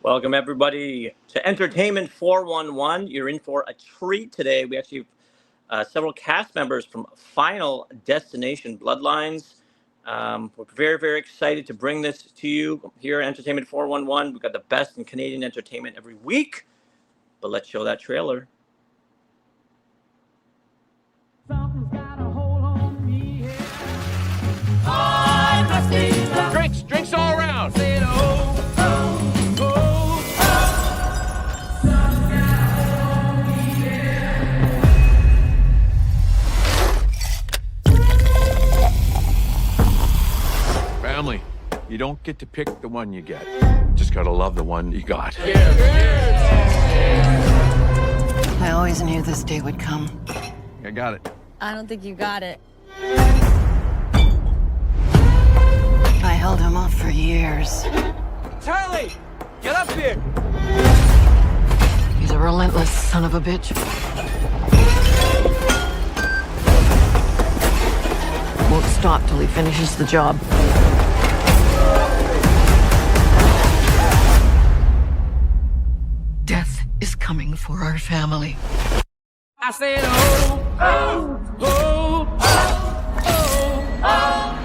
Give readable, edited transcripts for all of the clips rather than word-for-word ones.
Welcome, everybody, to Entertainment 411. You're in for a treat today. We actually have several cast members from Final Destination Bloodlines. We're very, very excited to bring this to you here at Entertainment 411. We've got the best in Canadian entertainment every week. But let's show that trailer. Drinks all around. Family, you don't get to pick the one you get. Just gotta love the one you got. I always knew this day would come. I got it. I don't think you got it. I held him off for years. Charlie, get up here. He's a relentless son of a bitch. Won't stop till he finishes the job. Death is coming for our family. I said, oh, oh, oh, oh, oh, oh.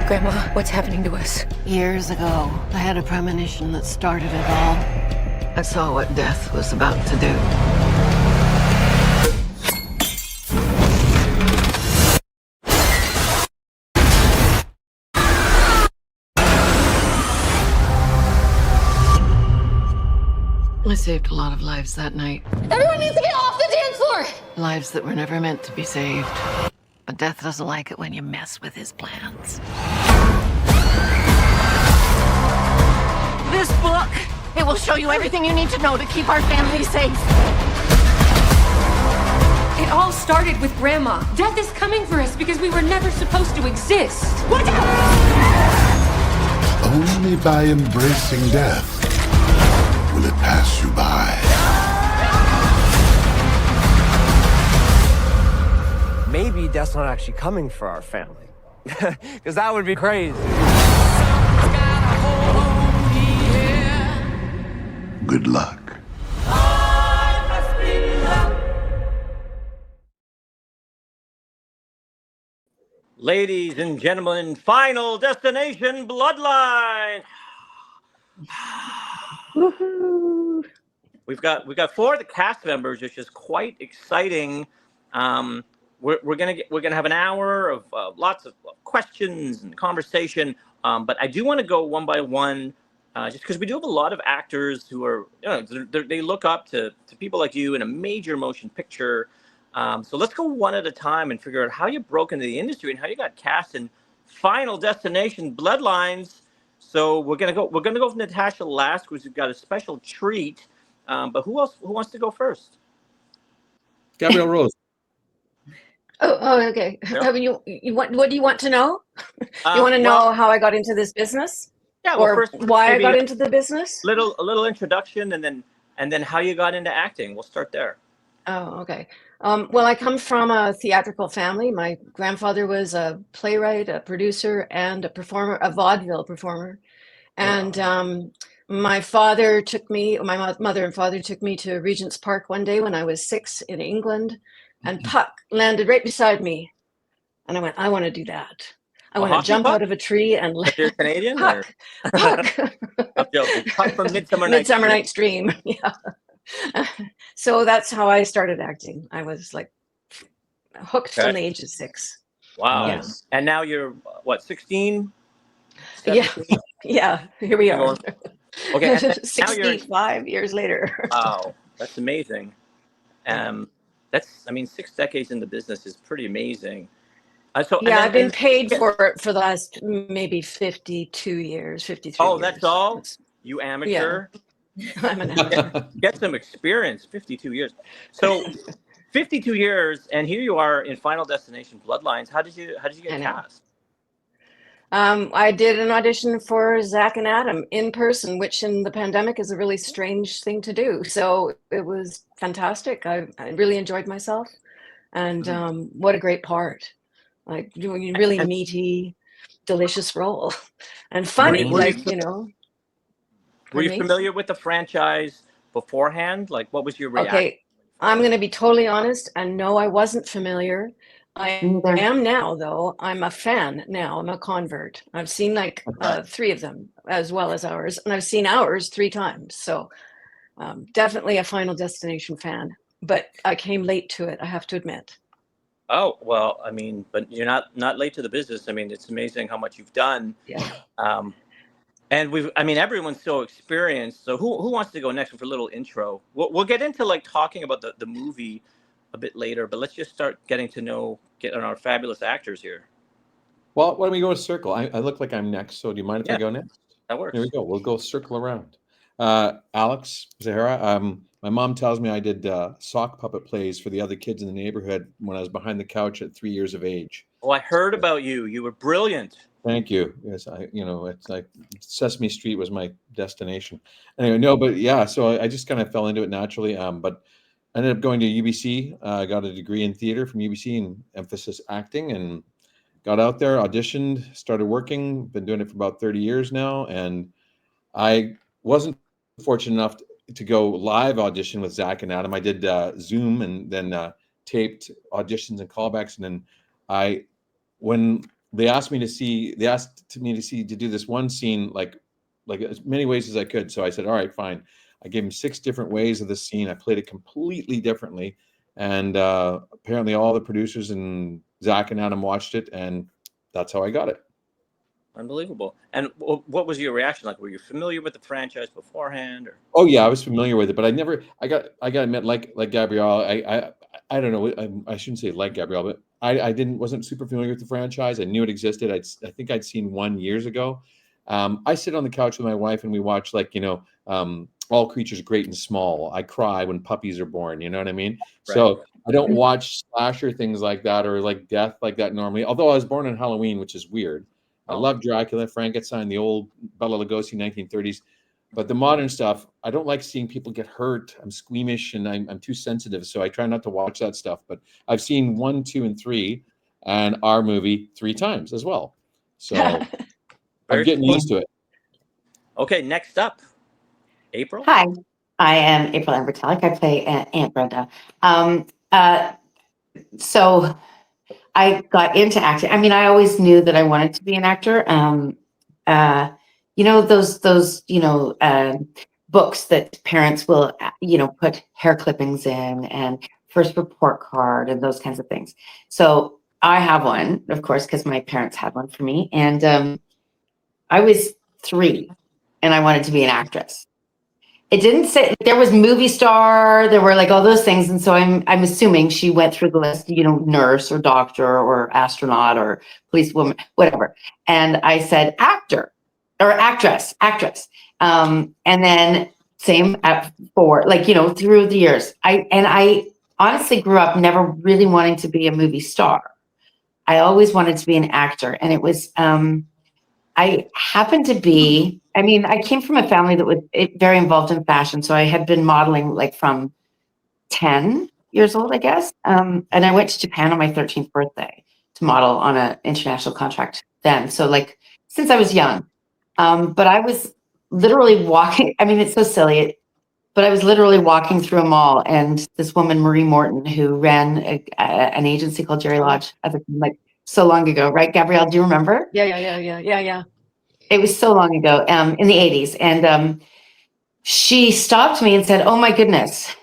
Grandma, what's happening to us? Years ago, I had a premonition that started it all. I saw what death was about to do. I saved a lot of lives that night. Everyone needs to get off the dance floor! Lives that were never meant to be saved. But death doesn't like it when you mess with his plans. This book, it will show you everything you need to know to keep our family safe. It all started with Grandma. Death is coming for us because we were never supposed to exist. Watch out! Only by embracing death will it pass you by. Maybe death's not actually coming for our family. Because that would be crazy. Good luck. Ladies and gentlemen, Final Destination Bloodline. We've got four of the cast members, which is quite exciting. We're gonna have an hour of lots of questions and conversation, but I do want to go one by one, just because we do have a lot of actors who are, they look up to people like you in a major motion picture. So let's go one at a time and figure out how you broke into the industry and how you got cast in Final Destination Bloodlines. So we're gonna go with Natasha last because we've got a special treat. But who wants to go first? Gabrielle Rose. Oh, okay. Yeah. You want? What do you want to know? You want to know how I got into this business? Yeah. Well, or first, why I got into the business? A little introduction, and then how you got into acting. We'll start there. Oh, okay. Well, I come from a theatrical family. My grandfather was a playwright, a producer, and a performer, a vaudeville performer. And my mother and father took me to Regent's Park one day when I was 6 in England, and Puck landed right beside me. And I went, I want to do that. I want to jump out of a tree and If you're Canadian? Puck. I'm joking. Puck from Midsummer Night's Dream. Yeah. So that's how I started acting. I was like hooked from the age of 6. Wow. Yeah. And now you're what, 16? Yeah. Yeah. Here we are. Okay. 65 years later. Wow. That's amazing. 6 decades in the business is pretty amazing. I've been paid for it for the last maybe 52 years, 53 years. Oh, that's all? You amateur? Yeah. I'm an amateur. Get some experience, 52 years. So 52 years, and here you are in Final Destination Bloodlines. How did you get cast? I did an audition for Zach and Adam in person, which in the pandemic is a really strange thing to do. So it was fantastic. I really enjoyed myself. And what a great part. Like doing a really meaty, delicious role and funny, Were you, like, you know. were you Pardon me? familiar with the franchise beforehand? Like, what was your reaction? Okay, I'm going to be totally honest, and no, I wasn't familiar. I Neither. am now, though. I'm a fan now. I'm a convert. I've seen like 3 of them, as well as ours, and I've seen ours 3 times. So definitely a Final Destination fan, but I came late to it, I have to admit. Oh, well, I mean, but you're not late to the business. I mean, it's amazing how much you've done. Yeah. And I mean, everyone's so experienced. So who wants to go next for a little intro? We'll get into like talking about the movie a bit later, but let's just start getting on our fabulous actors here. Well, why don't we go a circle? I look like I'm next, so do you mind if I go next? That works. Here we go. We'll go circle around. Alex Zahara. My mom tells me I did sock puppet plays for the other kids in the neighborhood when I was behind the couch at 3 years of age. Oh, I heard about you. You were brilliant. Thank you. Yes, it's like Sesame Street was my destination. Anyway, no, but yeah, so I just kind of fell into it naturally. But I ended up going to UBC. I got a degree in theater from UBC and emphasis acting, and got out there, auditioned, started working. Been doing it for about 30 years now, and I wasn't fortunate enough to go live audition with Zach and Adam. I did Zoom and then taped auditions and callbacks, and then when they asked me to do this one scene, like as many ways as I could. So I said, all right, fine. I gave him 6 different ways of the scene. I played it completely differently. And apparently all the producers and Zach and Adam watched it, and that's how I got it. Unbelievable. And what was your reaction like? Were you familiar with the franchise beforehand? Or? Oh yeah, I was familiar with it, but I got to admit, like Gabrielle, I don't know, I shouldn't say like Gabrielle, but I wasn't super familiar with the franchise. I knew it existed. I think I'd seen one years ago. I sit on the couch with my wife and we watch All Creatures Great and Small. I cry when puppies are born. You know what I mean? Right. So I don't watch slasher things like that or like death like that normally. Although I was born on Halloween, which is weird. I love Dracula, Frankenstein, the old Bela Lugosi 1930s. But the modern stuff, I don't like seeing people get hurt. I'm squeamish and I'm too sensitive, so I try not to watch that stuff. But I've seen 1, 2, and 3, and our movie 3 times as well. So I'm getting used to it. Okay, next up, April. Hi, I am April Ambertalic. I play Aunt Brenda. So I got into acting. I mean, I always knew that I wanted to be an actor. Those books that parents will, put hair clippings in and first report card and those kinds of things. So I have one, of course, because my parents had one for me. And I was 3 and I wanted to be an actress. It didn't say there was movie star, there were like all those things. And so I'm assuming she went through the list, nurse or doctor or astronaut or policewoman, whatever. And I said actor. Or actress. And then same at 4, through the years. I honestly grew up never really wanting to be a movie star. I always wanted to be an actor. And it was, I happened to be, I came from a family that was very involved in fashion. So I had been modeling from 10 years old, I guess. And I went to Japan on my 13th birthday to model on an international contract then. So since I was young. But I was literally walking. It's so silly, but I was literally walking through a mall, and this woman, Marie Morton, who ran an agency called Jerry Lodge, so long ago, right, Gabrielle? Do you remember? Yeah. It was so long ago, in the 80s, and she stopped me and said, "Oh my goodness,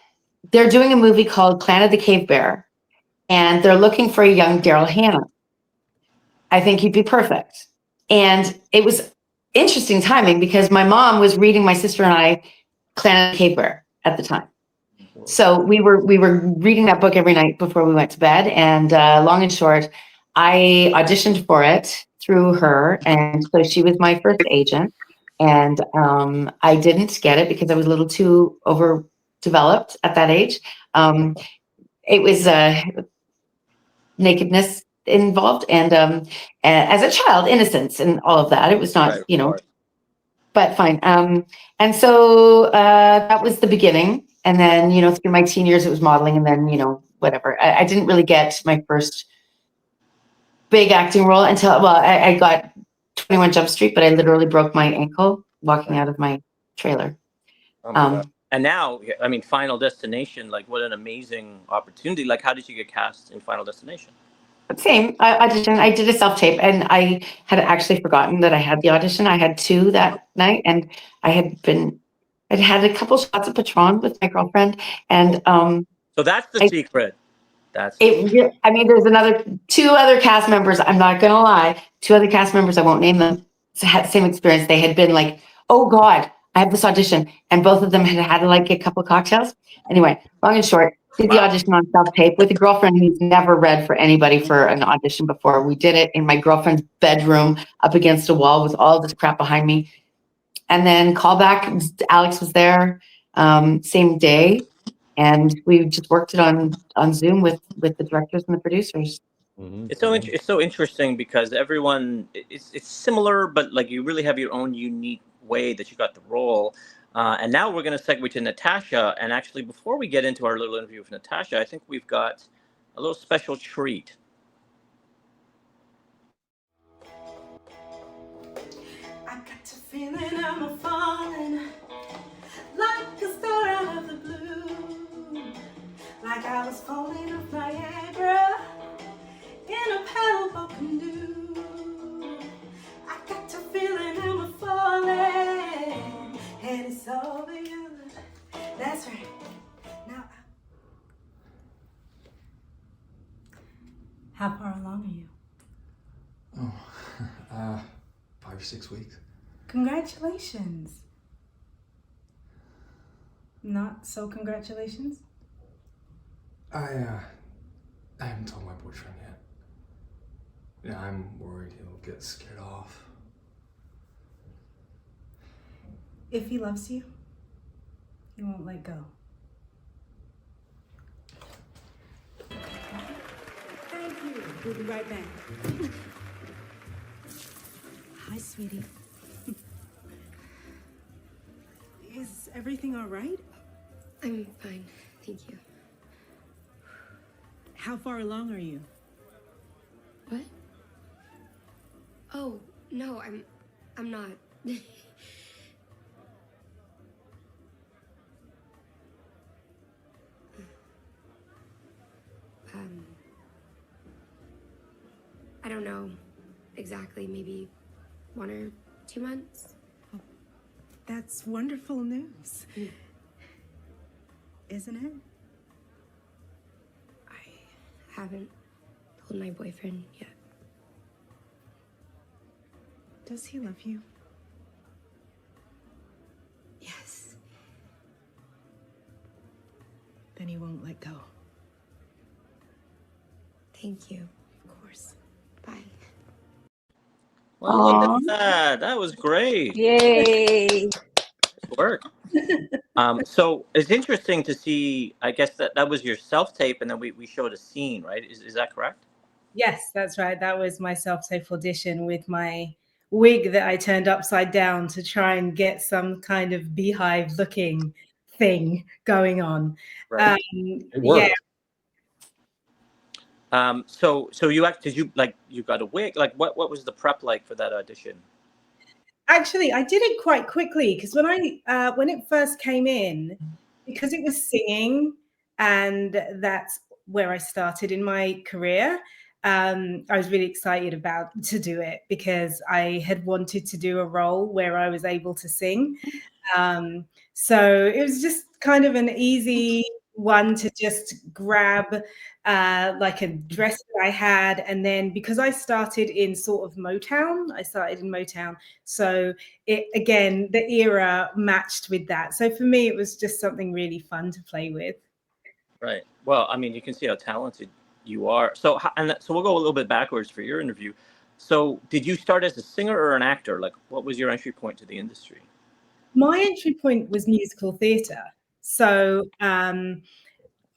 they're doing a movie called Planet of the Cave Bear, and they're looking for a young Daryl Hannah. I think you'd be perfect." And it was interesting timing because my mom was reading my sister and I Planet of the Cave Bear at the time. So we were reading that book every night before we went to bed. And long and short, I auditioned for it through her. And so she was my first agent. And I didn't get it because I was a little too overdeveloped at that age. It was nakedness involved, and as a child, innocence and all of that. It was not, but fine. And so that was the beginning. And then, through my teen years, it was modeling, and then, whatever. I didn't really get my first big acting role until, well, I got 21 Jump Street, but I literally broke my ankle walking out of my trailer. Oh my God. And now, I mean, Final Destination, like what an amazing opportunity. Like, how did you get cast in Final Destination? Same audition. I did a self-tape, and I had actually forgotten that I had the audition. I had 2 that night, and I'd had a couple shots of Patron with my girlfriend, and so that's the secret. That's it. I mean, there's 2 other cast members. I'm not gonna lie, 2 other cast members. I won't name them. Had the same experience. They had been like, "Oh God, I have this audition," and both of them had like a couple of cocktails. Anyway, long and short, did the audition on self-tape with a girlfriend who's never read for anybody for an audition before. We did it in my girlfriend's bedroom up against a wall with all this crap behind me. And then Callback, Alex was there same day, and we just worked it on Zoom with the directors and the producers. Mm-hmm. It's so interesting because everyone it's similar, but like you really have your own unique way that you got the role. And now we're going to segue to Natasha. And actually, before we get into our little interview with Natasha, I think we've got a little special treat. I got a feeling I'm falling like a star out of the blue, like I was falling off Niagara in a paddleboat canoe. I got a feeling I'm falling, and it's all beyond. That's right. Now, how far along are you? Oh, 5 or 6 weeks. Congratulations. Not so congratulations? I haven't told my boyfriend yet. Yeah, I'm worried he'll get scared off. If he loves you, he won't let go. Thank you. We'll be right back. Hi, sweetie. Is everything all right? I'm fine, thank you. How far along are you? What? Oh, no, I'm not. I don't know exactly, maybe 1 or 2 months. Oh, that's wonderful news. Isn't it? I haven't told my boyfriend yet. Does he love you? Yes. Then he won't let go. Thank you. Of course. Bye. Well, look at that. That was great. Yay. Good work. So it's interesting to see, I guess that was your self-tape, and then we showed a scene, right? Is that correct? Yes, that's right. That was my self-tape audition with my wig that I turned upside down to try and get some kind of beehive-looking thing going on. Right. It worked. Yeah. So you got a wig? Like what was the prep like for that audition? Actually, I did it quite quickly because when it first came in, because it was singing, and that's where I started in my career. I was really excited to do it because I had wanted to do a role where I was able to sing. So it was just kind of an easy one to just grab, like a dress that I had. And then because I started in sort of Motown, So again, the era matched with that. So for me, it was just something really fun to play with. Right. Well, I mean, you can see how talented you are. So we'll go a little bit backwards for your interview. So did you start as a singer or an actor? Like, what was your entry point to the industry? My entry point was musical theatre. So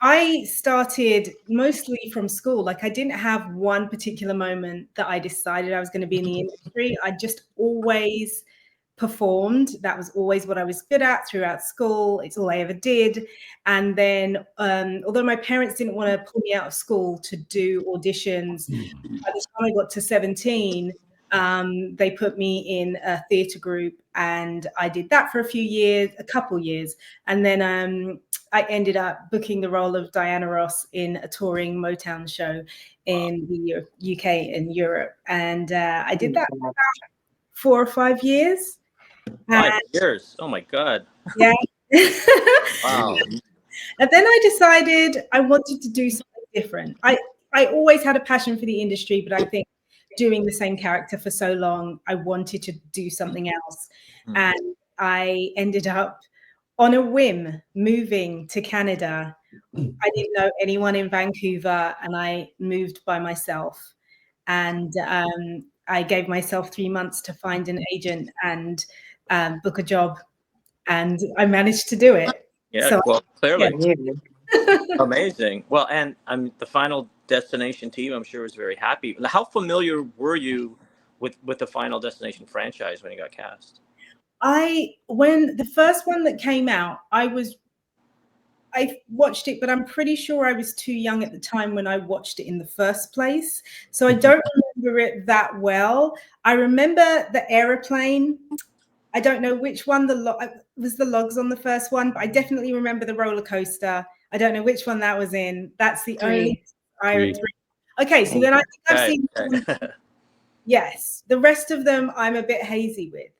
I started mostly from school. Like, I didn't have one particular moment that I decided I was going to be in the industry. I just always performed. That was always what I was good at throughout school. It's all I ever did. And then, although my parents didn't want to pull me out of school to do auditions, by the time I got to 17, they put me in a theatre group, and I did that for a couple years. And then I ended up booking the role of Diana Ross in a touring Motown show in the UK and Europe. And I did that for about 4 or 5 years. 5 years. Oh my God. Yeah. Wow. And then I decided I wanted to do something different. I always had a passion for the industry, but I think doing the same character for so long, I wanted to do something else. And I ended up on a whim moving to Canada. I didn't know anyone in Vancouver, and I moved by myself. And I gave myself 3 months to find an agent and book a job, and I managed to do it. Yeah, So, well, clearly. yeah. Amazing. Well, and the Final Destination team, I'm sure, was very happy. How familiar were you with the Final Destination franchise when you got cast? When the first one that came out, I watched it, but I'm pretty sure I was too young at the time when I watched it in the first place. So I don't remember it that well. I remember the aeroplane. I don't know which one was the logs on the first one, but I definitely remember the roller coaster. I don't know which one that was in. That's the only. Okay, so then I think I've seen. Yes, the rest of them I'm a bit hazy with.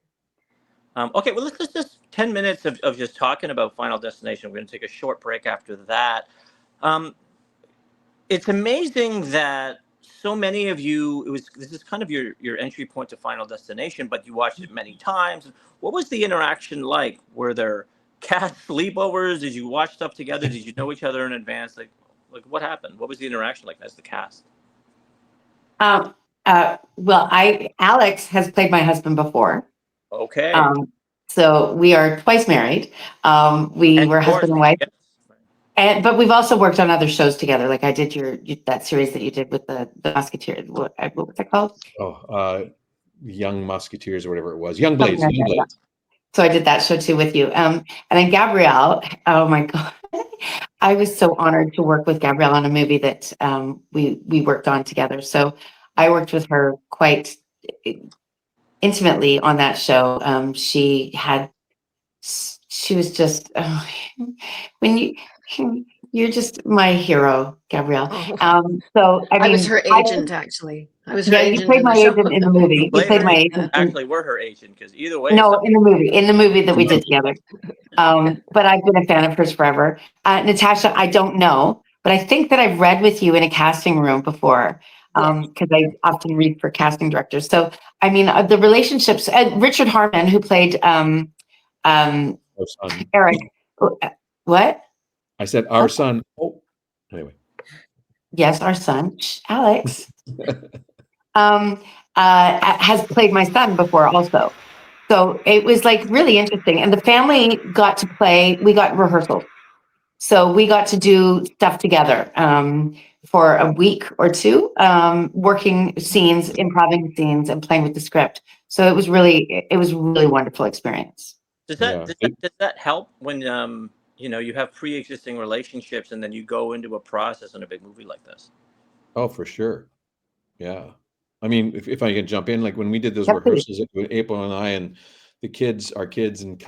Okay, well, let's just 10 minutes of just talking about Final Destination. We're going to take a short break after that. It's amazing that so many of you, this is kind of your entry point to Final Destination, but you watched it many times. What was the interaction like? Were there cast sleepovers? Did you watch stuff together? Did you know each other in advance? Like what happened? What was the interaction like as the cast? Well, Alex has played my husband before. Okay. So we are twice married. We were husband and wife. Yes. But we've also worked on other shows together. Like I did that series that you did with the Musketeers. What was that called? Young Musketeers or whatever it was. Young Blades. Young Blades. Yeah. So I did that show too with you. And then Gabrielle, oh my God. I was so honored to work with Gabrielle on a movie that we worked on together. So I worked with her quite intimately on that show. She was just you're just my hero, Gabrielle. So I was her agent, actually. I was her agent. You played my agent in the movie. You played my agent. Actually, we're her agent because either way. No, in the movie that we did together. But I've been a fan of hers forever. Natasha, I don't know, but I think that I've read with you in a casting room before. Because I often read for casting directors. So, I mean, the relationships, Richard Harmon, who played Eric. What? I said our son. Oh, anyway. Yes, our son, Alex, has played my son before also. So it was like really interesting. And the family got to play, we got rehearsals. So we got to do stuff together for a week or two, working scenes, improvising scenes, and playing with the script. So it was really wonderful experience. Does that help when you have pre-existing relationships and then you go into a process in a big movie like this? Oh, for sure. Yeah. I mean, if I can jump in, like when we did those rehearsals, April and I and the kids, our kids and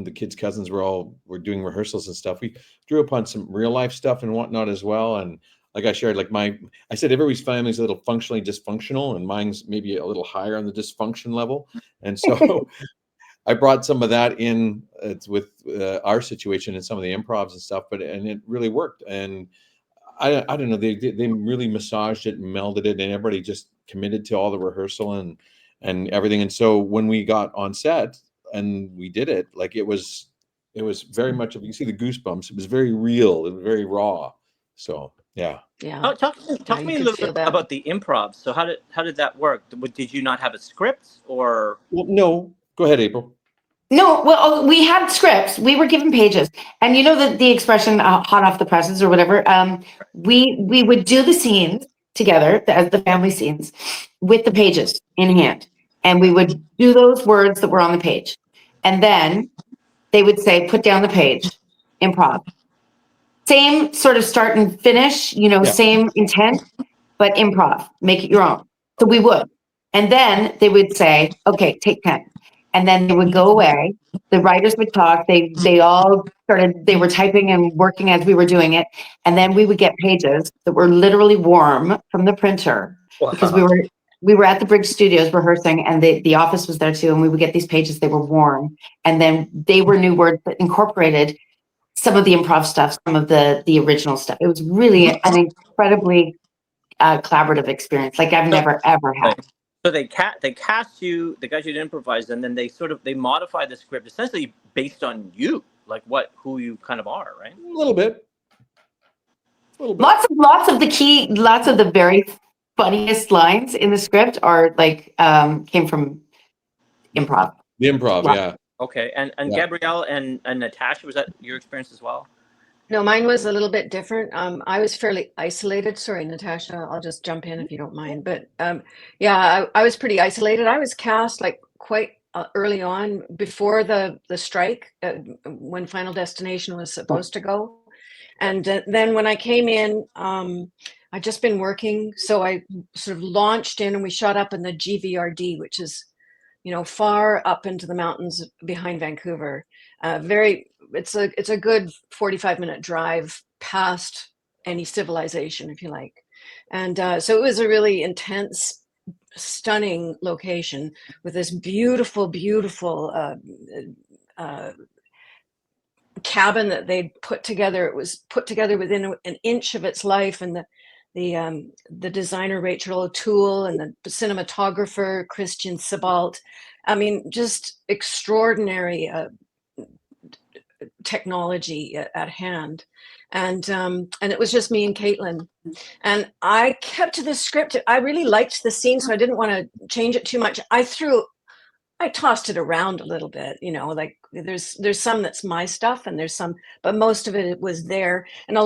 the kids' cousins were doing rehearsals and stuff. We drew upon some real life stuff and whatnot as well. And like I shared, I said, everybody's family is a little functionally dysfunctional, and mine's maybe a little higher on the dysfunction level. And so I brought some of that in with our situation and some of the improvs and stuff, and it really worked. And I don't know, they really massaged it and melded it, and everybody just committed to all the rehearsal and everything. And so when we got on set and we did it, like it was very much, you see the goosebumps. It was very real and very raw. So yeah. Oh, talk to me a little bit about the improv. So how did that work? Did you not have a script or? Well, no. Go ahead, April. No, well, we had scripts. We were given pages, and you know the expression "hot off the presses" or whatever. We would do the scenes together as the family scenes with the pages in hand, and we would do those words that were on the page. And then they would say, put down the page, improv. Same sort of start and finish, you know, same intent, but improv, make it your own. So we would. And then they would say, okay, take 10. And then they would go away. The writers would talk. They all started, they were typing and working as we were doing it. And then we would get pages that were literally warm from the printer because we were at the Bridge Studios rehearsing, and the office was there too. And we would get these pages, they were warm. And then they were new words that incorporated some of the improv stuff, some of the original stuff. It was really an incredibly collaborative experience, like I've never, ever had. So they cast you, they got you to improvise, and then they modify the script essentially based on you, like who you kind of are, right? A little bit. Lots of the very funniest lines in the script are like came from improv. The improv, yeah. Okay, and Gabrielle and Natasha, was that your experience as well? No, mine was a little bit different. I was fairly isolated. Sorry, Natasha, I'll just jump in if you don't mind. But yeah, I was pretty isolated. I was cast like quite early on before the strike when Final Destination was supposed to go. And then when I came in, I'd just been working. So I sort of launched in and we shot up in the GVRD, which is, you know, far up into the mountains behind Vancouver. It's a good 45-minute drive past any civilization, if you like. And so it was a really intense, stunning location with this beautiful, beautiful cabin that they'd put together. It was put together within an inch of its life, and the designer Rachel O'Toole and the cinematographer Christian Sebald. I mean, just extraordinary technology at hand. And it was just me and Kaitlyn. And I kept to the script. I really liked the scene, so I didn't want to change it too much. I tossed it around a little bit, you know, like there's some that's my stuff and there's some, but most of it was there. And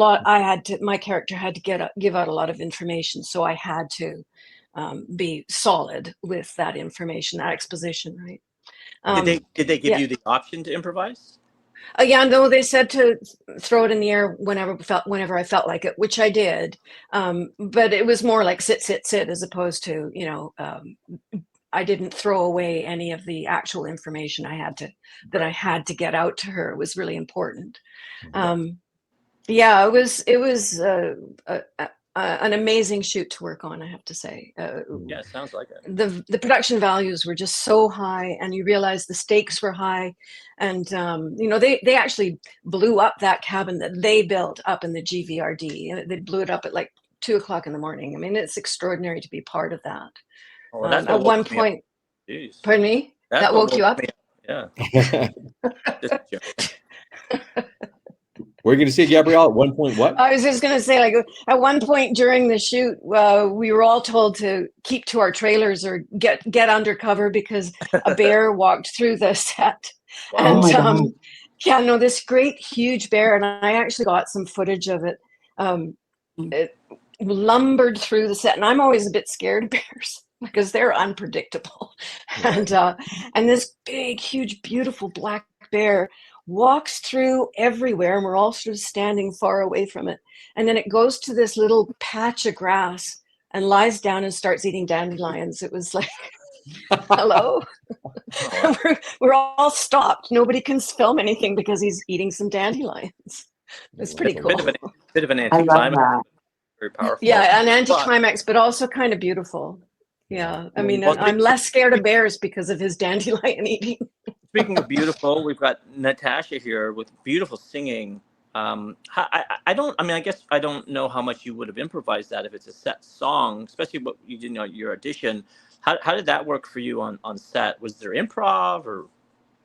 my character had to give out a lot of information. So I had to be solid with that information, that exposition, right? Did they give you the option to improvise? Yeah, no, they said to throw it in the air whenever I felt like it, which I did. But it was more like sit, as opposed to, you know, I didn't throw away any of the actual information I had to get out to her. It was really important. Yeah, it was an amazing shoot to work on, I have to say. Yeah, it sounds like it. The production values were just so high, and you realize the stakes were high. And you know, they actually blew up that cabin that they built up in the GVRD. They blew it up at like 2 o'clock in the morning. I mean, it's extraordinary to be part of that. Oh, at one point, pardon me? That woke you up? Yeah. We're going to see Gabrielle at one point. What? I was just going to say, like, at one point during the shoot, we were all told to keep to our trailers or get under cover because a bear walked through the set. Wow. And yeah, no, this great huge bear, and I actually got some footage of it. It lumbered through the set, and I'm always a bit scared of bears because they're unpredictable. And this big, huge, beautiful black bear walks through everywhere, and we're all sort of standing far away from it. And then it goes to this little patch of grass and lies down and starts eating dandelions. It was like, hello? we're all stopped. Nobody can film anything because he's eating some dandelions. It's pretty cool. Bit of an anticlimax. Very powerful. Yeah, an anticlimax, but also kind of beautiful. Yeah, I mean, I'm less scared of bears because of his dandelion eating. Speaking of beautiful, we've got Natasha here with beautiful singing. I guess I don't know how much you would have improvised that if it's a set song, especially what you did, your audition. How did that work for you on set? Was there improv or?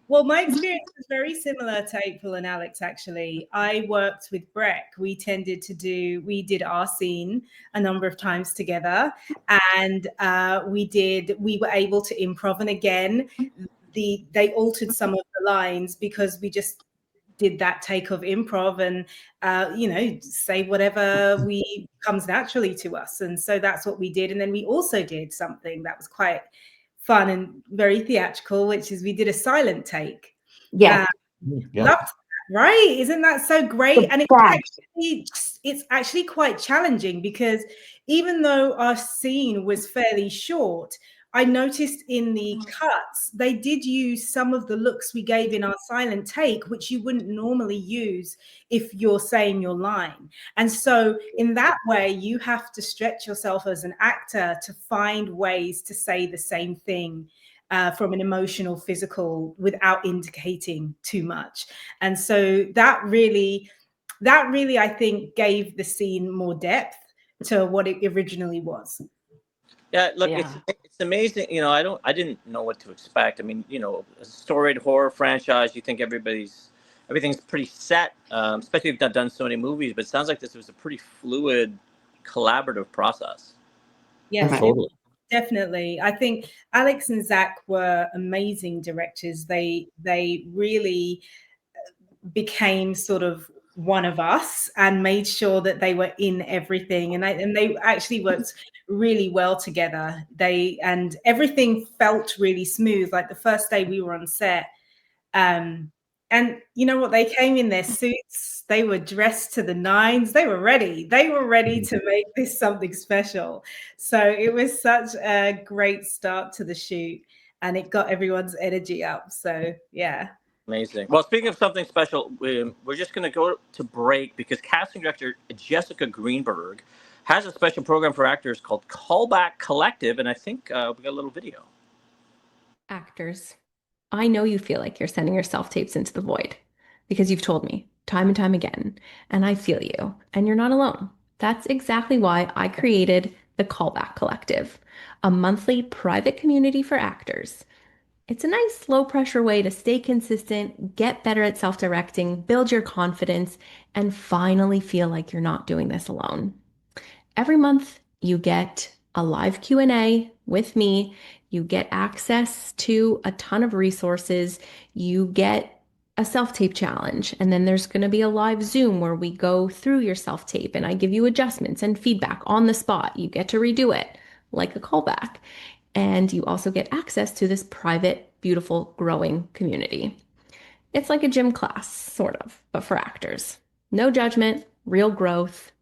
Well, my experience was very similar to April and Alex, actually. I worked with Brec. We did our scene a number of times together, and we were able to improv. And again, they altered some of the lines because we just did that take of improv and, say whatever comes naturally to us. And so that's what we did. And then we also did something that was quite fun and very theatrical, which is we did a silent take. Yeah. Yeah. Loved that, right? Isn't that so great? And it's actually quite challenging because even though our scene was fairly short, I noticed in the cuts, they did use some of the looks we gave in our silent take, which you wouldn't normally use if you're saying your line. And so in that way, you have to stretch yourself as an actor to find ways to say the same thing from an emotional, physical, without indicating too much. And so that really, I think, gave the scene more depth to what it originally was. Yeah, look, it's amazing. You know, I didn't know what to expect. I mean, you know, a storied horror franchise, you think everything's pretty set, especially if they've done so many movies. But it sounds like this was a pretty fluid, collaborative process. Yes, Totally. definitely. I think Alex and Zach were amazing directors. They really became sort of one of us and made sure that they were in everything, and they actually worked really well together. And everything felt really smooth. Like the first day we were on set, and you know what, they came in their suits, they were dressed to the nines, they were ready to make this something special. So it was such a great start to the shoot, and it got everyone's energy up. So yeah. Amazing. Well, speaking of something special, we're just going to go to break because casting director Jessica Greenberg has a special program for actors called Callback Collective, and I think we got a little video. Actors, I know you feel like you're sending your self-tapes into the void because you've told me time and time again, and I feel you, and you're not alone. That's exactly why I created the Callback Collective, a monthly private community for actors. It's a nice low-pressure way to stay consistent, get better at self-directing, build your confidence, and finally feel like you're not doing this alone. Every month, you get a live Q&A with me. You get access to a ton of resources. You get a self-tape challenge, and then there's going to be a live Zoom where we go through your self-tape, and I give you adjustments and feedback on the spot. You get to redo it like a callback. And you also get access to this private, beautiful, growing community. It's like a gym class, sort of, but for actors. No judgment, real growth,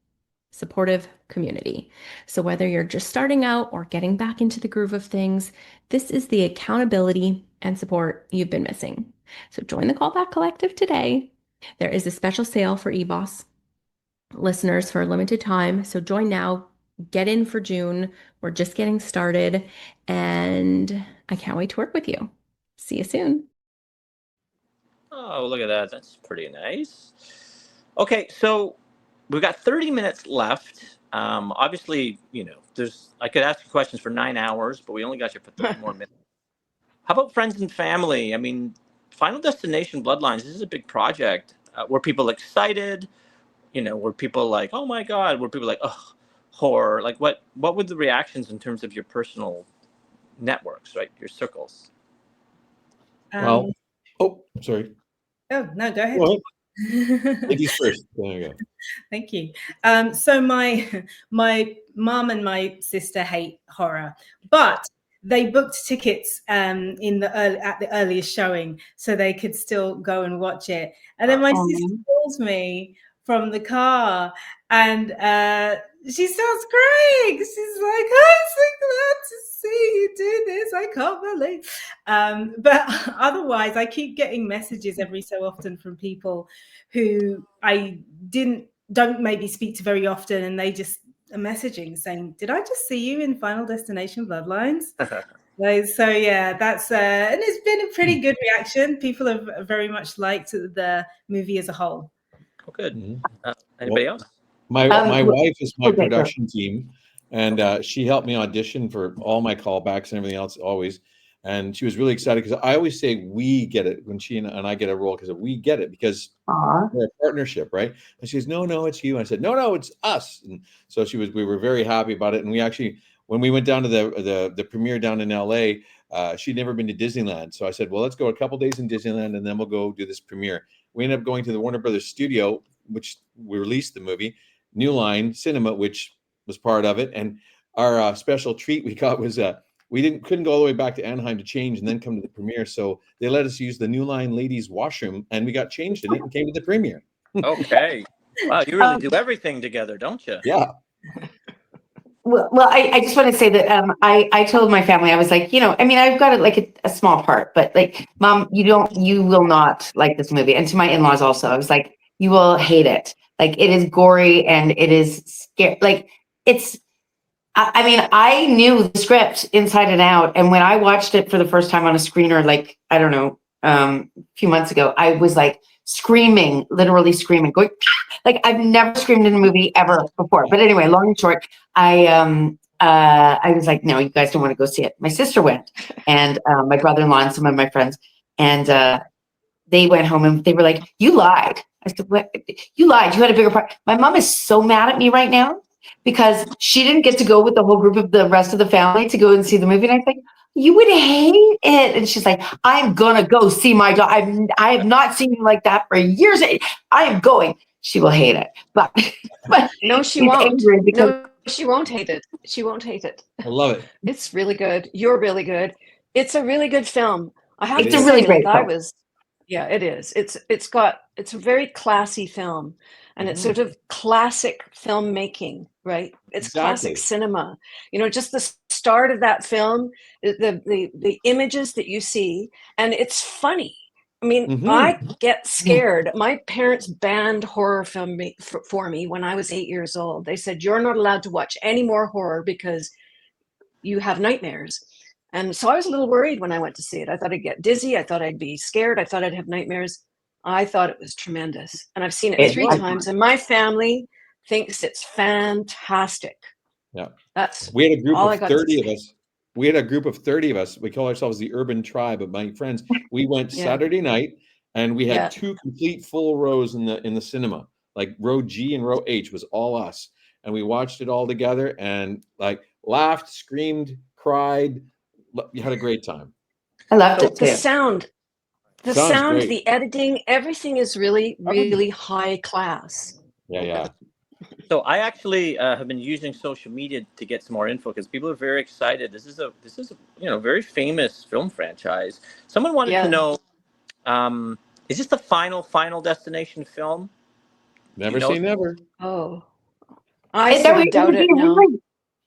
supportive community. So whether you're just starting out or getting back into the groove of things, this is the accountability and support you've been missing. So join the Callback Collective today. There is a special sale for eBoss listeners for a limited time. So join now. Get in for June. We're just getting started, and I can't wait to work with you. See you soon. Oh, look at that. That's pretty nice. Okay, so we've got 30 minutes left. Obviously, you know, I could ask you questions for 9 hours, but we only got you for 30 more minutes. How about friends and family? I mean, Final Destination Bloodlines, this is a big project. Were people excited? You know, were people like, oh my God? Were people like, oh, horror? Like what were the reactions in terms of your personal networks, right? Your circles? Well, sorry. Oh, no, go ahead. Well, ladies first. There you go. Thank you. So my mom and my sister hate horror, but they booked tickets at the earliest showing so they could still go and watch it. And then my sister calls me from the car, and she starts crying. She's like, I'm so glad to see you do this. I can't believe. But otherwise, I keep getting messages every so often from people who I don't maybe speak to very often, and they just are messaging saying, did I just see you in Final Destination Bloodlines? So yeah, that's and it's been a pretty good reaction. People have very much liked the movie as a whole. Oh, good. Anybody else? My wife is my production team, and she helped me audition for all my callbacks and everything else always. And she was really excited because I always say we get it when she and I get a role, because we get it because we're a partnership, right? And she goes, no, it's you. And I said, no, it's us. And so we were very happy about it. And we actually, when we went down to the premiere down in LA, she'd never been to Disneyland. So I said, well, let's go a couple days in Disneyland and then we'll go do this premiere. We ended up going to the Warner Brothers studio, which we released the movie, New Line Cinema, which was part of it. And our special treat we got was we couldn't go all the way back to Anaheim to change and then come to the premiere. So they let us use the New Line ladies' washroom, and we got changed in it and came to the premiere. Okay. Wow, you really do everything together, don't you? Yeah. Well, I just want to say that I told my family, I was like, I mean, I've got a small part, but like, Mom, you will not like this movie. And to my in-laws also, I was like, you will hate it. Like, it is gory and it is scary. Like, I mean, I knew the script inside and out. And when I watched it for the first time on a screener, like, I don't know, a few months ago, I was like screaming, literally screaming, going, like, I've never screamed in a movie ever before. But anyway, long and short, I was like, no, you guys don't want to go see it. My sister went, and my brother-in-law and some of my friends, and they went home and they were like, you lied. I said, what? You lied. You had a bigger part. My mom is so mad at me right now because she didn't get to go with the whole group of the rest of the family to go and see the movie. And I was like, you would hate it. And she's like, I'm gonna go see my daughter. I have not seen you like that for years. I am going. She will hate it, but no, she won't. No, she won't hate it. She won't hate it. I love it. It's really good. You're really good. It's a really good film. I have It's to a say, really great like, film. yeah, it is. It's a very classy film, and it's sort of classic filmmaking, right? It's classic cinema. Just the start of that film, the images that you see, and it's funny. I mean, I get scared. My parents banned horror film for me when I was 8 years old. They said, you're not allowed to watch any more horror because you have nightmares. And so I was a little worried when I went to see it. I thought I'd get dizzy. I thought I'd be scared. I thought I'd have nightmares. I thought it was tremendous. And I've seen it 3 times, and my family thinks it's fantastic. Yeah. We had a group of 30 of us. We had a group of 30 of us. We call ourselves the Urban Tribe of my friends. We went Saturday night, and we had 2 complete full rows in the cinema. Like row G and row H was all us. And we watched it all together and like laughed, screamed, cried. You had a great time. I loved it too. The sound, the editing, everything is really, really high class. Yeah. So I actually have been using social media to get some more info because people are very excited. This is a very famous film franchise. Someone wanted to know, is this the final destination film? Never say never. Oh, I sort of doubt it now.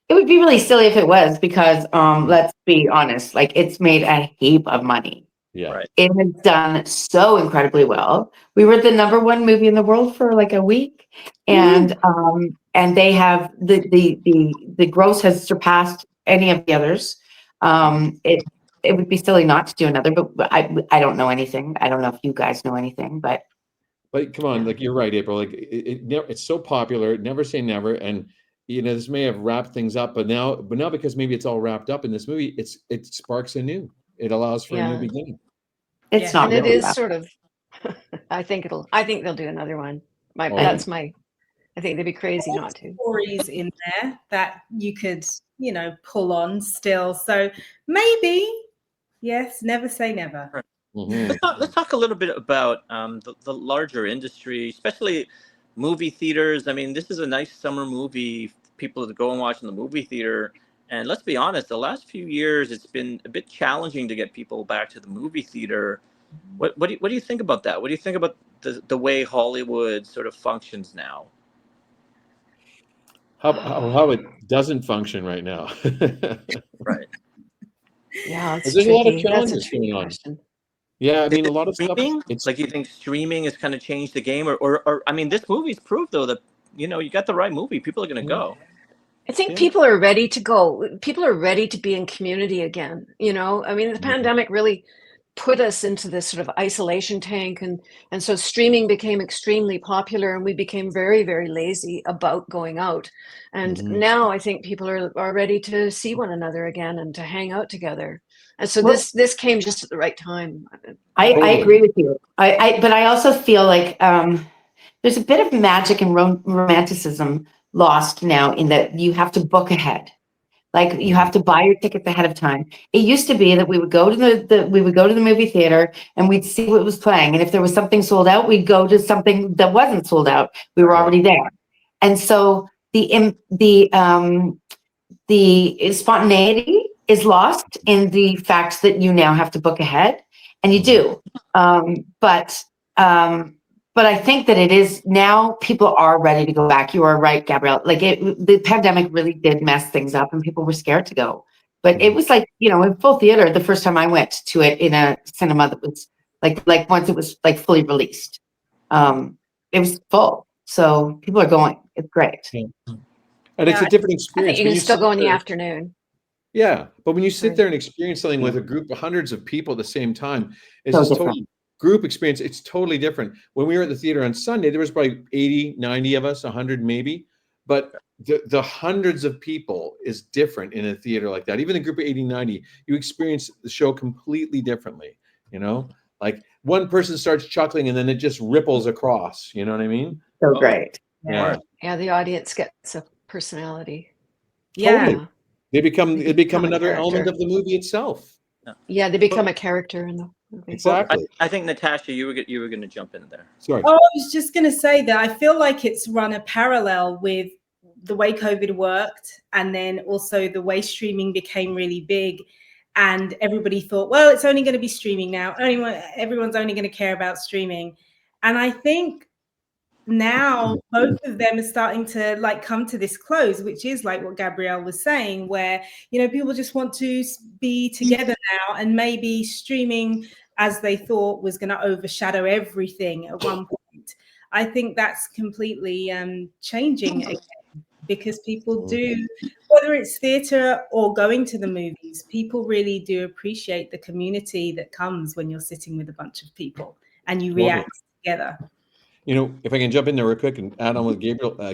It would be really silly if it was, because let's be honest, like, it's made a heap of money. Yeah. Right. It has done so incredibly well. We were the #1 movie in the world for like a week, and they have the gross has surpassed any of the others. It would be silly not to do another, but I don't know anything. I don't know if you guys know anything, but come on, like, you're right, April. Like, it's so popular. Never say never, and this may have wrapped things up, but now because maybe it's all wrapped up in this movie, it sparks anew. It allows for a new beginning. It's not. And it is sort of. I think they'll do another one. That's my. I think they'd be crazy not to. Stories in there that you could, pull on still. So maybe, yes, never say never. Let's talk a little bit about the larger industry, especially movie theaters. I mean, this is a nice summer movie. People to go and watch in the movie theater. And let's be honest, the last few years, it's been a bit challenging to get people back to the movie theater. What do you think about that? What do you think about the way Hollywood sort of functions now? How it doesn't function right now. Right. Yeah, there's a lot of challenges going on. Yeah, I mean, a lot of stuff. It's like, you think streaming has kind of changed the game, or I mean, this movie's proved though that you got the right movie, people are going to go. I think people are ready to go. People are ready to be in community again. I mean, the pandemic really put us into this sort of isolation tank, and so streaming became extremely popular, and we became very, very lazy about going out. And now I think people are ready to see one another again and to hang out together. And so this came just at the right time. I agree with you. But I also feel like there's a bit of magic and romanticism lost now, in that you have to book ahead. Like, you have to buy your tickets ahead of time. It used to be that we would go to the movie theater and we'd see what was playing, and if there was something sold out, we'd go to something that wasn't sold out. We were already there, and so the spontaneity is lost in the fact that you now have to book ahead, and you do. But I think that it is now people are ready to go back. You are right, Gabrielle. Like the pandemic really did mess things up and people were scared to go. But it was like, in full theater, the first time I went to it in a cinema that was like once it was like fully released, it was full. So people are going. It's great. Yeah. And it's a different experience. I think you can still go in the afternoon. Yeah. But when you sit there and experience something with a group of hundreds of people at the same time, it's So just different. totally group experience. It's totally different. When we were at the theater on Sunday, there was probably 80, 90 of us, 100 maybe. But the hundreds of people is different in a theater like that. Even a group of 80, 90, you experience the show completely differently. Like one person starts chuckling and then it just ripples across. You know what I mean? So great. Yeah. Yeah, the audience gets a personality. Totally. They become another character. element of the movie itself. Yeah, they become a character in the movie. Exactly. I think Natasha, you were going to jump in there. Sorry. Oh, I was just going to say that I feel like it's run a parallel with the way COVID worked, and then also the way streaming became really big, and everybody thought, well, it's only going to be streaming now. Everyone's only going to care about streaming, and I think now both of them are starting to like come to this close, which is like what Gabrielle was saying, where people just want to be together now, and maybe streaming, as they thought, was going to overshadow everything at one point. I think that's completely changing again, because people do, whether it's theatre or going to the movies, people really do appreciate the community that comes when you're sitting with a bunch of people and you react together. If I can jump in there real quick and add on what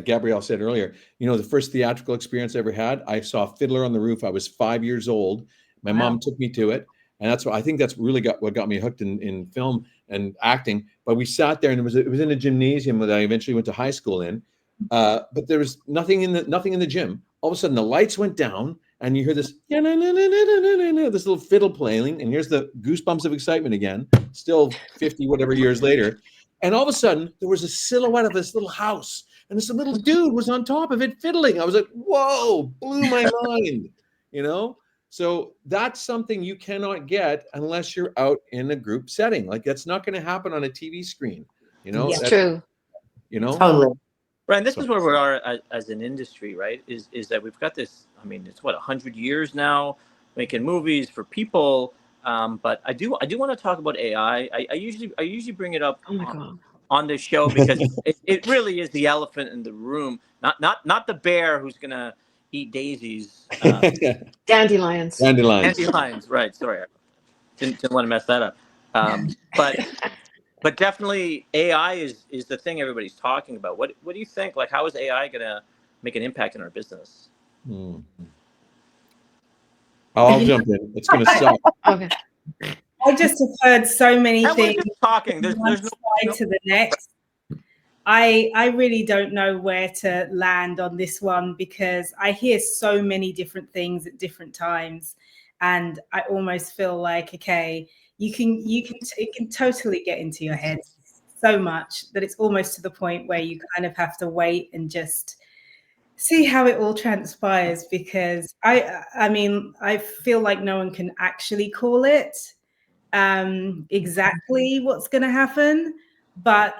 Gabrielle said earlier, the first theatrical experience I ever had, I saw Fiddler on the Roof. I was 5 years old. My mom took me to it. And I think that's really what got me hooked in film and acting. But we sat there, and it was in a gymnasium that I eventually went to high school in. But there was nothing in the gym. All of a sudden the lights went down and you hear this little fiddle playing, and here's the goosebumps of excitement again, still 50 whatever years later. And all of a sudden, there was a silhouette of this little house, and this little dude was on top of it fiddling. I was like, whoa, blew my mind, So that's something you cannot get unless you're out in a group setting. Like, that's not going to happen on a TV screen, It's true. Totally. Right, and this is where we are as an industry, right? Is that we've got this, it's 100 years now making movies for people. But I do want to talk about AI. I usually bring it up on this show because it really is the elephant in the room. Not the bear who's gonna eat daisies. Dandelions. Dandelions. Right. Sorry, didn't want to mess that up. But definitely AI is the thing everybody's talking about. What do you think? Like, how is AI gonna make an impact in our business? I'll jump in. It's going to suck. Okay. I just have heard so many things. Talking. There's no side to the next. I really don't know where to land on this one, because I hear so many different things at different times, and I almost feel like, okay, it can totally get into your head so much that it's almost to the point where you kind of have to wait and just see how it all transpires, because I feel like no one can actually call it exactly what's going to happen, but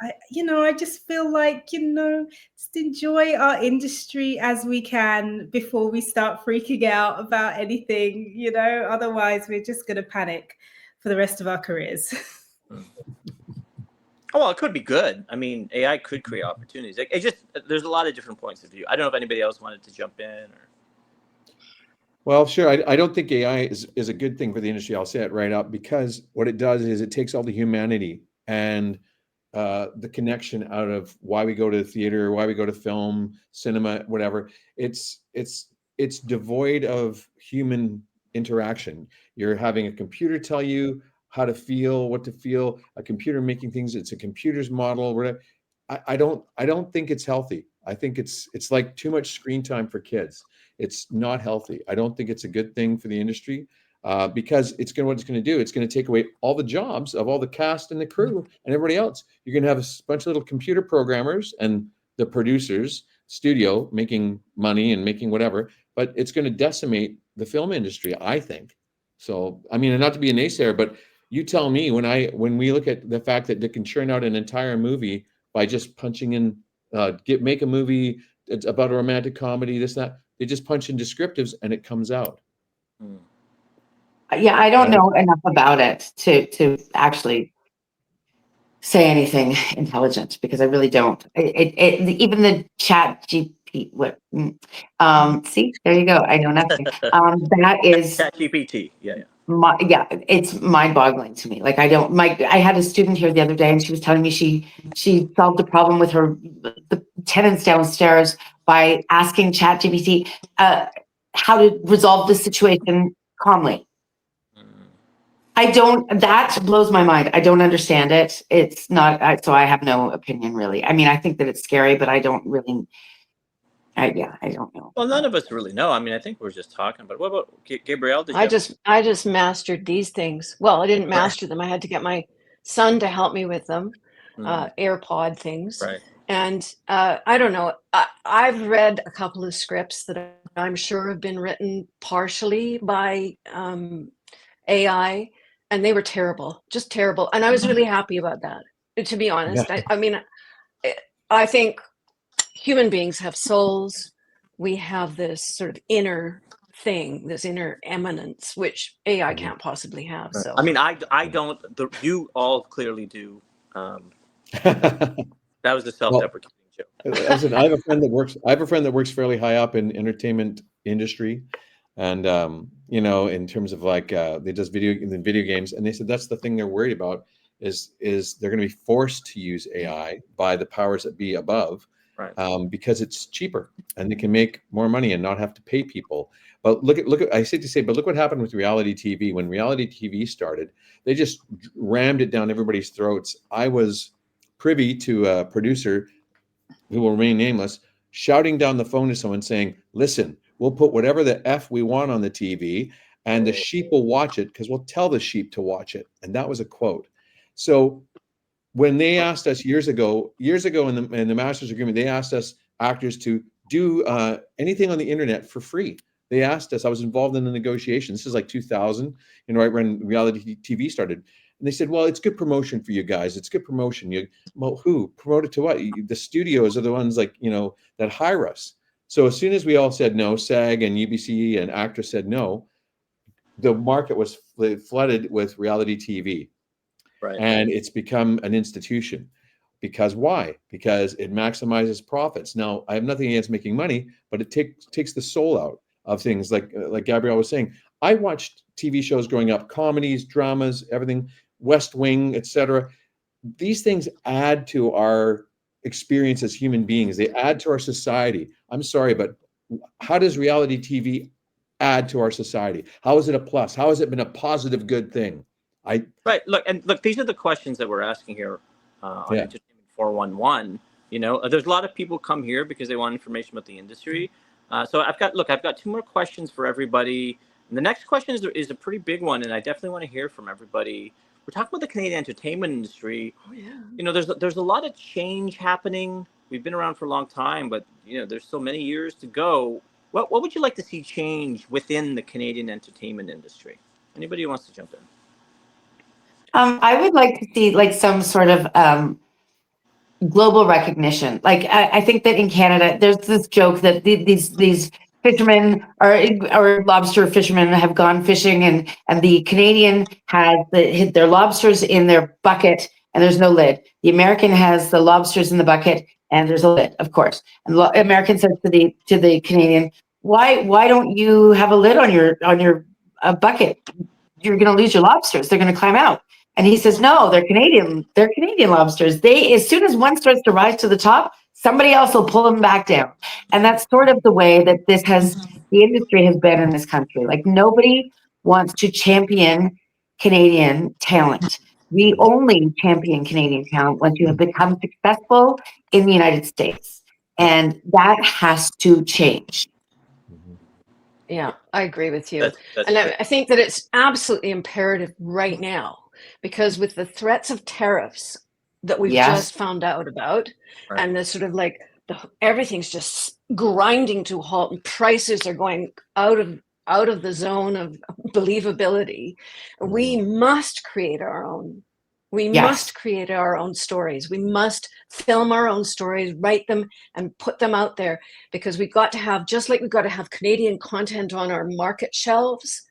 I just feel like, just enjoy our industry as we can before we start freaking out about anything, otherwise we're just going to panic for the rest of our careers. Oh, well, it could be good. AI could create opportunities. There's a lot of different points of view. I don't know if anybody else wanted to jump in or. Well, sure. I don't think AI is a good thing for the industry. I'll say it right up, because what it does is it takes all the humanity and the connection out of why we go to the theater, why we go to film, cinema, whatever. It's devoid of human interaction. You're having a computer tell you how to feel, what to feel, a computer making things. It's a computer's model. Whatever. I don't think it's healthy. I think it's like too much screen time for kids. It's not healthy. I don't think it's a good thing for the industry, because what it's going to do, it's going to take away all the jobs of all the cast and the crew and everybody else. You're going to have a bunch of little computer programmers and the producers, studio, making money and making whatever. but it's going to decimate the film industry, I think. So, I mean, and not to be a naysayer, but you tell me when we look at the fact that they can churn out an entire movie by just punching in, make a movie about a romantic comedy, this, that, they just punch in descriptives and it comes out. Yeah, I don't know enough about it to actually say anything intelligent, because I really don't. Even the chat GP, see, there you go. I know nothing. That is Chat GPT. Yeah. it's mind-boggling to me. Like, I had a student here the other day, and she was telling me she solved a problem with the tenants downstairs by asking chat GPT how to resolve the situation calmly. That blows my mind. I don't understand it. It's not, so I have no opinion really. I mean, I think that it's scary, but I don't really, I don't know. Well, none of us really know. I mean, I think we're just talking, but what about Gabrielle? I just mastered these things. Well, I didn't master them. I had to get my son to help me with them, AirPod things. Right. And I don't know. I've read a couple of scripts that I'm sure have been written partially by AI, and they were terrible, just terrible. And I was really happy about that, to be honest. Yeah. I mean, I think human beings have souls. We have this sort of inner thing, this inner eminence, which AI can't possibly have. So I mean, I don't. You all clearly do. That was the self-deprecating joke. Listen, I have a friend that works fairly high up in entertainment industry, and in terms of like they does video games, and they said that's the thing they're worried about is they're going to be forced to use AI by the powers that be above. Right. Because it's cheaper and they can make more money and not have to pay people. But look at I hate to say, but look what happened with reality TV. When reality TV started, they just rammed it down everybody's throats. I was privy to a producer who will remain nameless shouting down the phone to someone saying, listen, we'll put whatever the F we want on the TV and the sheep will watch it because we'll tell the sheep to watch it. And that was a quote. So when they asked us years ago in the master's agreement, they asked us actors to do anything on the internet for free. They asked us, I was involved in the negotiations. This is like 2000, right when reality TV started. And they said, well, it's good promotion for you guys. It's good promotion. Well, who? Promote it to what? The studios are the ones that hire us. So as soon as we all said no, SAG and UBC and ACTRA said no, the market was flooded with reality TV. Right. And it's become an institution. Because why? Because it maximizes profits. Now, I have nothing against making money, but it takes the soul out of things. Like Gabrielle was saying, I watched TV shows growing up, comedies, dramas, everything, West Wing, etc. These things add to our experience as human beings. They add to our society. I'm sorry, but how does reality TV add to our society? How is it a plus? How has it been a positive, good thing? Right. Look, these are the questions that we're asking here on Entertainment 411. There's a lot of people come here because they want information about the industry. So I've got two more questions for everybody. And the next question is a pretty big one, and I definitely want to hear from everybody. We're talking about the Canadian entertainment industry. Oh yeah. There's a lot of change happening. We've been around for a long time, but there's so many years to go. What would you like to see change within the Canadian entertainment industry? Anybody who wants to jump in? I would like to see some sort of global recognition. I think that in Canada, there's this joke that these fishermen or lobster fishermen have gone fishing, and the Canadian has their lobsters in their bucket and there's no lid. The American has the lobsters in the bucket and there's a lid, of course. And the American says to the Canadian, why don't you have a lid on your bucket? You're going to lose your lobsters. They're going to climb out. And he says, no, they're Canadian. They're Canadian lobsters. As soon as one starts to rise to the top, somebody else will pull them back down. And that's sort of the way that the industry has been in this country. Nobody wants to champion Canadian talent. We only champion Canadian talent once you have become successful in the United States. And that has to change. Yeah, I agree with you. And I think that it's absolutely imperative right now, because with the threats of tariffs that we've just found out about, and the sort of everything's just grinding to a halt, and prices are going out of the zone of believability. We must create our own. We must create our own stories. We must film our own stories, write them, and put them out there, because we've got to have, just like we've got to have Canadian content on our market shelves,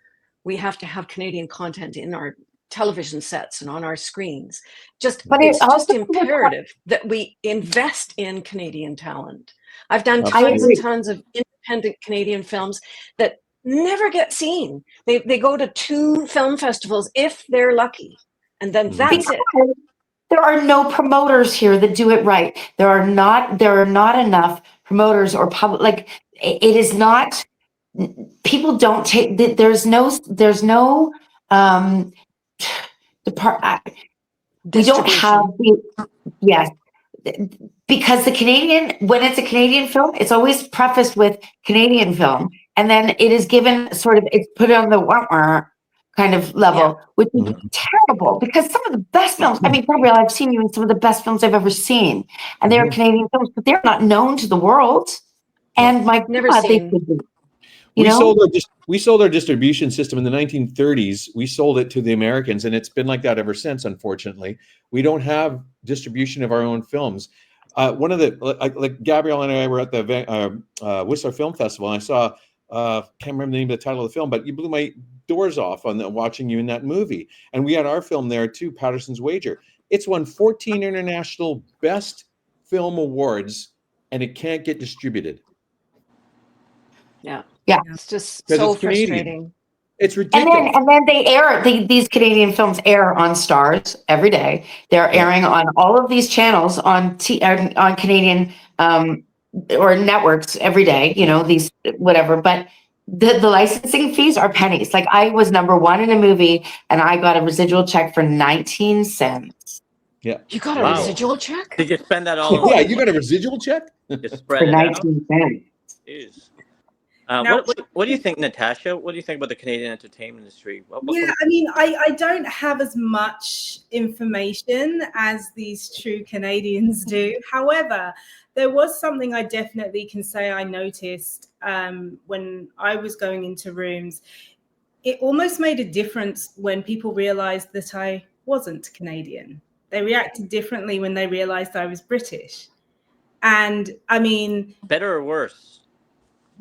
we have to have Canadian content in our television sets and on our screens. It's just imperative that we invest in Canadian talent. I've done tons and tons of independent Canadian films that never get seen. They go to 2 film festivals if they're lucky, and then that's it. There are no promoters here that do it right. There are not enough promoters or public, like, it is not, people don't take, there's no we don't have yes, because the Canadian, when it's a Canadian film, it's always prefaced with Canadian film, and then it is given sort of, it's put on the kind of level, which is terrible, because some of the best films, I mean, Gabrielle, I've seen you in some of the best films I've ever seen, and they're Canadian films, but they're not known to the world. And my God, they should be. We sold our distribution system in the 1930s. We sold it to the Americans, and it's been like that ever since. Unfortunately, we don't have distribution of our own films. One of the, like Gabrielle and I were at the Whistler Film Festival, and I saw, can't remember the name of the title of the film, but you blew my doors off on watching you in that movie. And we had our film there too, Patterson's Wager. It's won 14 international best film awards, and it can't get distributed. Yeah. Yeah. It's just so frustrating. It's ridiculous. And then they air, these Canadian films air on Stars every day. They're airing on all of these channels on Canadian or networks every day, you know, these whatever. But the licensing fees are pennies. Like, I was #1 in a movie, and I got a residual check for 19 cents. Yeah. You got a residual check? Did you spend that all? Yeah, you got a residual check? Just spread For it 19 cents. Jeez. What do you think, Natasha? What do you think about the Canadian entertainment industry? Yeah, I mean, I don't have as much information as these true Canadians do. However, there was something I definitely can say I noticed when I was going into rooms. It almost made a difference when people realized that I wasn't Canadian. They reacted differently when they realized I was British. And I mean, better or worse?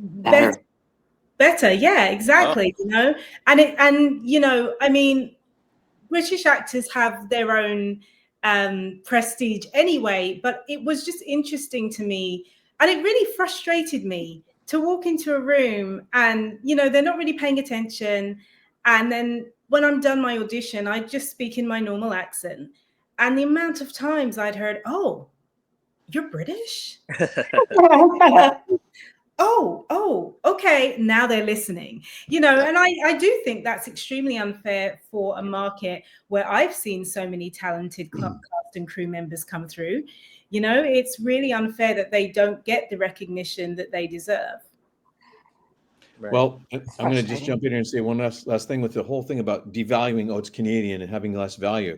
Better, yeah, exactly. You know, and you know, I mean, British actors have their own prestige anyway, but it was just interesting to me, and it really frustrated me to walk into a room and, you know, they're not really paying attention, and then when I'm done my audition, I just speak in my normal accent, and the amount of times I'd heard, "Oh, you're British?" Oh, okay. Now they're listening, you know, and I do think that's extremely unfair for a market where I've seen so many talented cast and crew members come through. You know, it's really unfair that they don't get the recognition that they deserve. Right. Well, I'm going to just jump in here and say one last thing with the whole thing about devaluing, it's Canadian and having less value.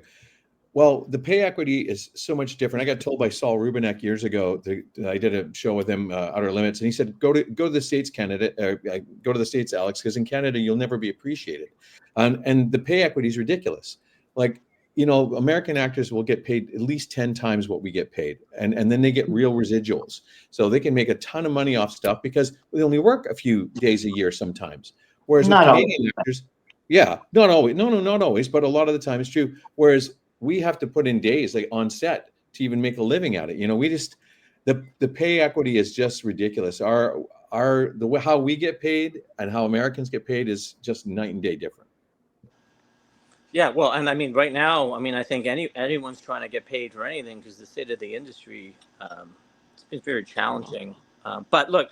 Well, the pay equity is so much different. I got told by Saul Rubinek years ago. I did a show with him, Outer Limits, and he said, "Go to the States, Canada. Go to the States, Alex, because in Canada you'll never be appreciated." And the pay equity is ridiculous. Like, you know, American actors will get paid at least 10 times what we get paid, and then they get real residuals, so they can make a ton of money off stuff because we only work a few days a year sometimes. Whereas with Canadian actors, yeah, not always, not always, but a lot of the time it's true. Whereas we have to put in days like on set to even make a living at it. You know, we just, the pay equity is just ridiculous. How we get paid and how Americans get paid is just night and day different. Yeah, well, and I mean, right now, I mean, I think anyone's trying to get paid for anything because the state of the industry is very challenging. But look,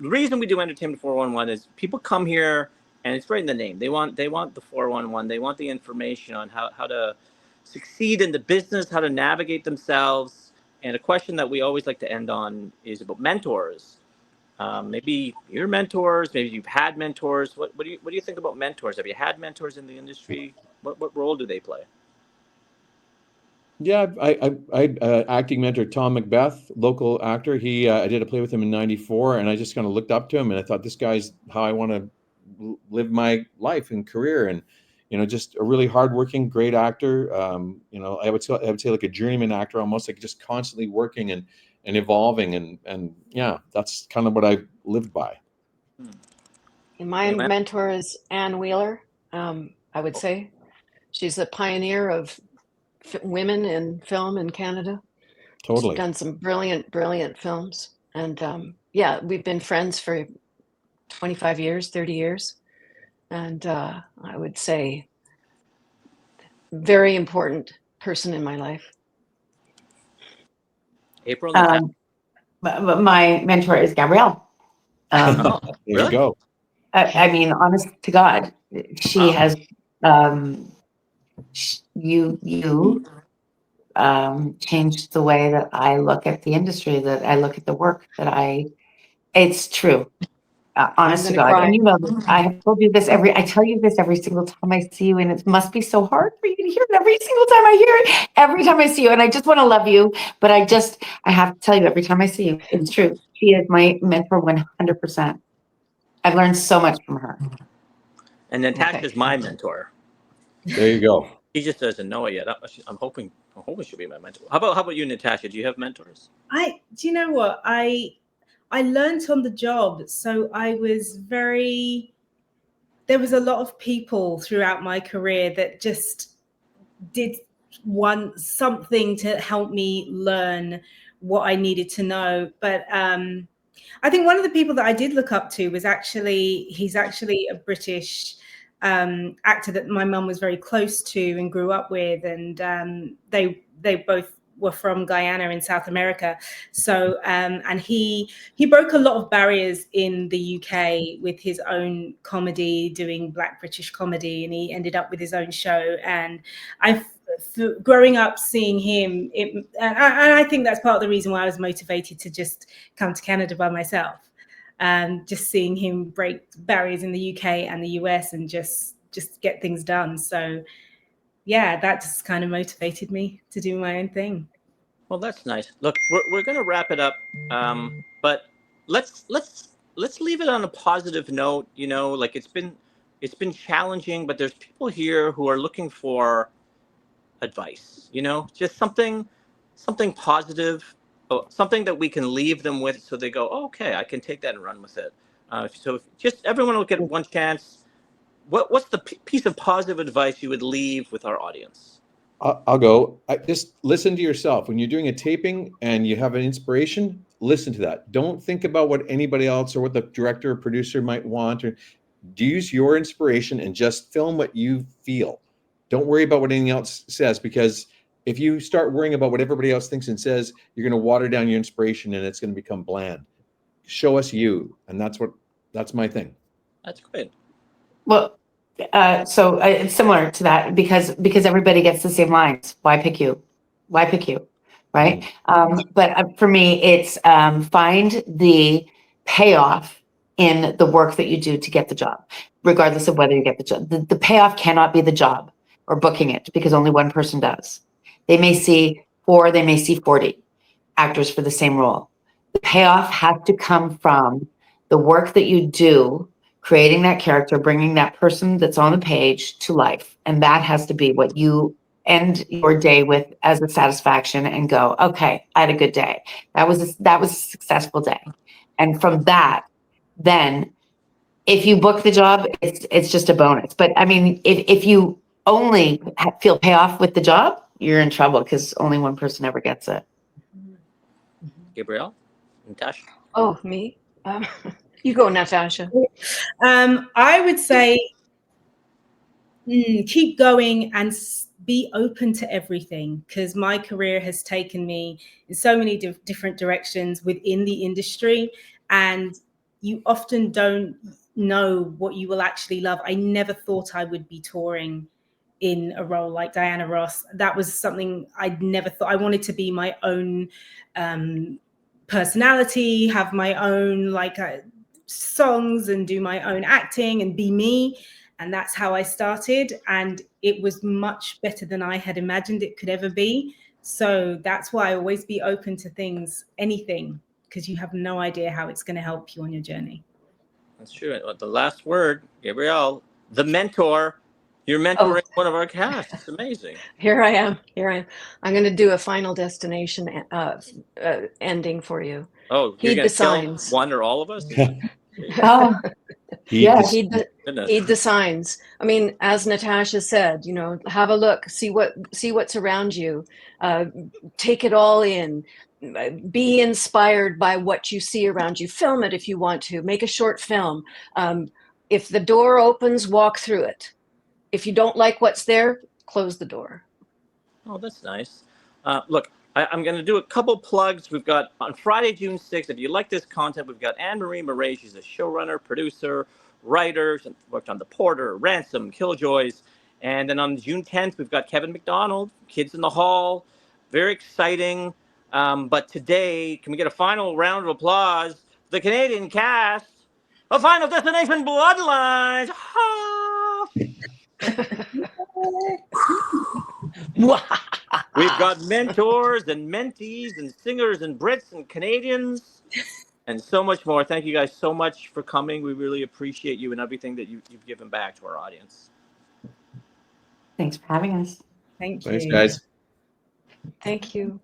the reason we do Entertainment 411 is people come here, and it's right in the name. They want the 411. They want the information on how to succeed in the business, how to navigate themselves. And a question that we always like to end on is about mentors. Maybe your mentors, maybe you've had mentors. What do you think about mentors? Have you had mentors in the industry? What role do they play? Yeah, I acting mentor Tom Macbeth, local actor. I did a play with him in '94, and I just kind of looked up to him, and I thought this guy's how I want to live my life and career, and just a really hardworking, great actor. I would say like a journeyman actor, almost like just constantly working and evolving, and yeah, that's kind of what I lived by. And my mentor is Ann Wheeler. I would say she's a pioneer of women in film in Canada. Totally. She's done some brilliant films. And yeah, we've been friends for 25 years, 30 years. And I would say very important person in my life. April? My mentor is Gabrielle. There you go. I mean, honest to God, she has you changed the way that I look at the industry, that I look at the work it's true. Honest to God. Cry. And I have told you this I tell you this every single time I see you, and it must be so hard for you to hear it every single time I hear it, every time I see you. And I just want to love you, but I have to tell you every time I see you, it's true. She is my mentor 100%. I've learned so much from her. And Natasha's my mentor. There you go. He just doesn't know it yet. I'm hoping she'll be my mentor. How about you, Natasha? Do you have mentors? Do you know what? I learned on the job. So there was a lot of people throughout my career that just did want something to help me learn what I needed to know. But I think one of the people that I did look up to was he's actually a British actor that my mum was very close to and grew up with. And they both were from Guyana in South America. So, and he broke a lot of barriers in the UK with his own comedy, doing Black British comedy, and he ended up with his own show. And growing up seeing him, and I think that's part of the reason why I was motivated to just come to Canada by myself. Just seeing him break barriers in the UK and the US and just get things done. So yeah, that just kind of motivated me to do my own thing. Well, that's nice. Look, we're going to wrap it up, but let's leave it on a positive note. Like it's been challenging, but there's people here who are looking for advice. Just something positive, something that we can leave them with, so they go, oh, okay, I can take that and run with it. So just everyone will get one chance. What's the piece of positive advice you would leave with our audience? I'll go. Just listen to yourself. When you're doing a taping and you have an inspiration, listen to that. Don't think about what anybody else or what the director or producer might want. Or use your inspiration and just film what you feel. Don't worry about what anything else says, because if you start worrying about what everybody else thinks and says, you're going to water down your inspiration and it's going to become bland. Show us you. And that's my thing. That's great. Well, so it's similar to that because everybody gets the same lines. Why pick you? Why pick you? Right. But for me, it's find the payoff in the work that you do to get the job, regardless of whether you get the job. The payoff cannot be the job or booking it, because only one person does. They may see 4, they may see 40 actors for the same role. The payoff has to come from the work that you do, creating that character, bringing that person that's on the page to life. And that has to be what you end your day with as a satisfaction and go, okay, I had a good day. That was a successful day. And from that, then if you book the job, it's just a bonus. But I mean, if you only feel payoff with the job, you're in trouble, because only one person ever gets it. Gabrielle? Natasha? Oh, me? You go, Natasha. I would say keep going and be open to everything, because my career has taken me in so many different directions within the industry, and you often don't know what you will actually love. I never thought I would be touring in a role like Diana Ross. That was something I'd never thought. I wanted to be my own personality, have my own songs and do my own acting and be me. And that's how I started. And it was much better than I had imagined it could ever be. So that's why I always be open to things, anything, because you have no idea how it's going to help you on your journey. That's true. The last word, Gabrielle, the mentor. You're mentoring one of our cast. It's amazing. Here I am. I'm going to do a Final Destination ending for you. Oh, you're Heed going the to kill signs. one or all of us? Oh, Heed Goodness. the signs. I mean, as Natasha said, have a look, see what's around you, take it all in, be inspired by what you see around you. Film it if you want to. Make a short film. If the door opens, walk through it. If you don't like what's there, close the door. Oh, that's nice. Look, I'm going to do a couple plugs. We've got on Friday, June 6th, if you like this content, we've got Anne-Marie Murray. She's a showrunner, producer, writer, and worked on The Porter, Ransom, Killjoys. And then on June 10th, we've got Kevin McDonald, Kids in the Hall. Very exciting. But today, can we get a final round of applause for the Canadian cast of Final Destination Bloodlines? We've got mentors and mentees and singers and Brits and Canadians and so much more. Thank you guys so much for coming. We really appreciate you and everything that you've given back to our audience. Thanks for having us. Thank you. Thanks, guys. Thank you.